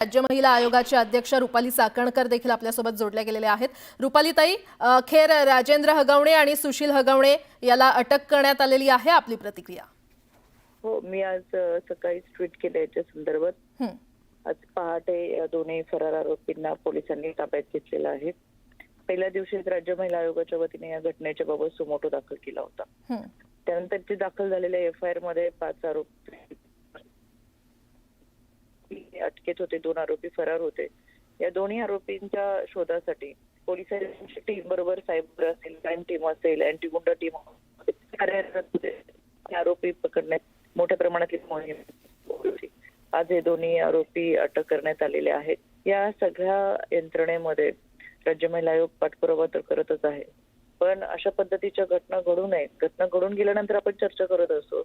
राज्य महिला आयोगाचे अध्यक्ष रुपाली चाकणकर देखील आपल्यासोबत जोडल्या गेलेल्या आहेत। रुपाली ताई, अखेर राजेंद्र हगवणे आणि सुशील हगवणे याला अटक करण्यात आलेली आहे, आपली प्रतिक्रिया? हो, मी आज सकाळी ट्विट केलं याच्या संदर्भात। आज पहाटे दोन्ही फरार आरोपींना पोलिसांनी ताब्यात घेतलेलं आहे। पहिल्या दिवशीच राज्य महिला आयोगाच्या वतीने या घटनेच्या बाबत सुमोटो दाखल केला होता। त्यानंतर दाखल झालेल्या एफआयआर मध्ये 5 आरोपी अटकेत होते, 2 आरोपी फरार होते। या दोन्ही आरोपींच्या शोधासाठी पोलिसांची टीम बरोबर सायबर असेल, क्राईम टीम असेल, अँटी गुंडा टीम कार्यरत होते। आरोपी पकडण्यात मोठ्या प्रमाणातली मोहीम होती। आज हे दोन्ही आरोपी अटक करण्यात आलेले आहेत। या सगळ्या यंत्रणेमध्ये राज्य महिला आयोग पाठपुरावा तर करतच आहे, पण अशा पद्धतीच्या घटना घडू नये। घटना घडून गेल्यानंतर आपण चर्चा करत असतो,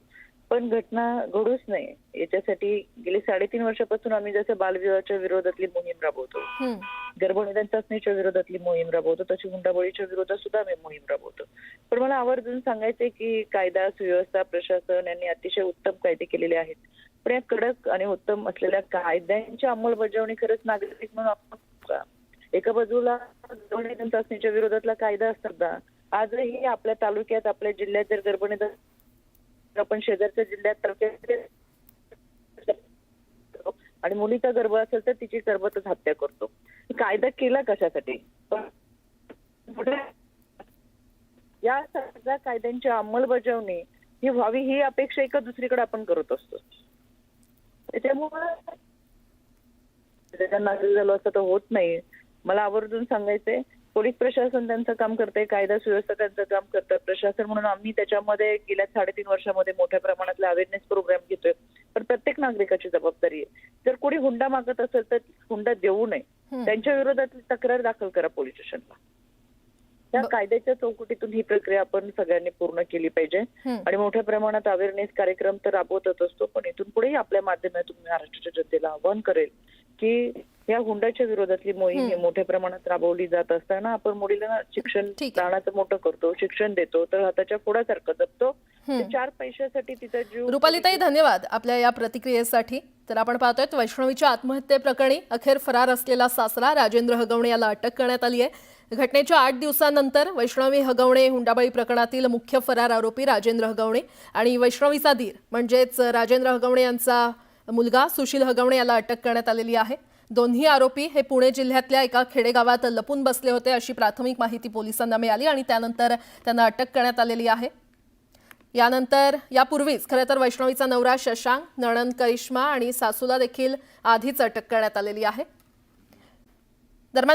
पण घटना घडूच नये याच्यासाठी गेली 3.5 वर्षापासून आम्ही जसं बालविवाहाच्या विरोधातली मोहीम राबवतो, गर्भनिधन चाचणीच्या विरोधातली मोहीम राबवतो, तशी हुंडाबळीच्या विरोधात सुद्धा आम्ही मोहीम राबवतो। पण मला आवर्जून सांगायचंय की कायदा सुव्यवस्था प्रशासन यांनी अतिशय उत्तम कायदे केलेले आहेत, पण या कडक आणि उत्तम असलेल्या कायद्यांची अंमलबजावणी खरंच नागरिक म्हणून आपण एका बाजूला गर्भनिधन चाचणीच्या विरोधातला कायदा असताना आजही आपल्या तालुक्यात आपल्या जिल्ह्यात जर गर्भनिधन आपण शेजारच्या जिल्ह्यात तालुक्यात आणि मुलीचा गर्भ असेल तर तिची गर्भातच हत्या करतो। कायदा केला कशासाठी? या सगळ्या कायद्यांची अंमलबजावणी ही व्हावी ही अपेक्षा एका दुसरीकडे आपण करत असतो। त्याच्यामुळे नागरिक झालो असं तर होत नाही। मला आवर्जून सांगायचंय, पोलीस प्रशासन त्यांचं काम करतंय, कायदा सुव्यवस्था त्यांचं काम करतं, प्रशासन म्हणून आम्ही त्याच्यामध्ये गेल्या 3.5 वर्षामध्ये मोठ्या प्रमाणातला अवेअरनेस प्रोग्राम घेतोय। पण प्रत्येक नागरिकाची जबाबदारी आहे, जर कोणी हुंडा मागत असेल तर हुंडा देऊ नये, त्यांच्या विरोधात तक्रार दाखल करा पोलीस स्टेशनला। त्या कायद्याच्या चौकटीतून ही प्रक्रिया आपण सगळ्यांनी पूर्ण केली पाहिजे आणि मोठ्या प्रमाणात अवेअरनेस कार्यक्रम तर राबवतच असतो, पण इथून पुढेही आपल्या माध्यमातून महाराष्ट्राच्या जनतेला आवाहन करेल की या हुंड्याच्या विरोधातली मोहीम ही मोठ्या प्रमाणात राबवली जात असताना आपण मुलीला शिक्षण दानाचं मोठं करतो, शिक्षण देतो, तर हाताच्या फोडासारखं जपतो, 4 पैशासाठी तिचा जीव। रुपालीताई, धन्यवाद आपल्या या प्रतिक्रियेसाठी। तर आपण पाहतोय वैष्णवीच्या आत्महत्येप्रकरणी अखेर फरार असलेला सासरा राजेंद्र हगवणे याला अटक करण्यात आली आहे। घटनेच्या 8 दिवसांनंतर वैष्णवी हगवणे हुंडाबळी प्रकरणातील मुख्य फरार आरोपी राजेंद्र हगवणे आणि वैष्णवीचा दीर म्हणजेच राजेंद्र हगवणे यांचा मुलगा सुशील हगवणे याला अटक करण्यात आलेली आहे। दोन्ही आरोपी हे पुणे जिल्ह्यातल्या एका खेडेगावात लपून बसले होते अशी प्राथमिक माहिती पोलिसांना मिळाली आणि त्यानंतर त्यांना अटक करण्यात आलेली आहे। यापूर्वीच खरं तर वैष्णवीचा नवरा शशांक, नणंद करिश्मा आणि सासूला देखील आधीच अटक करण्यात आलेली आहे। दरम्यान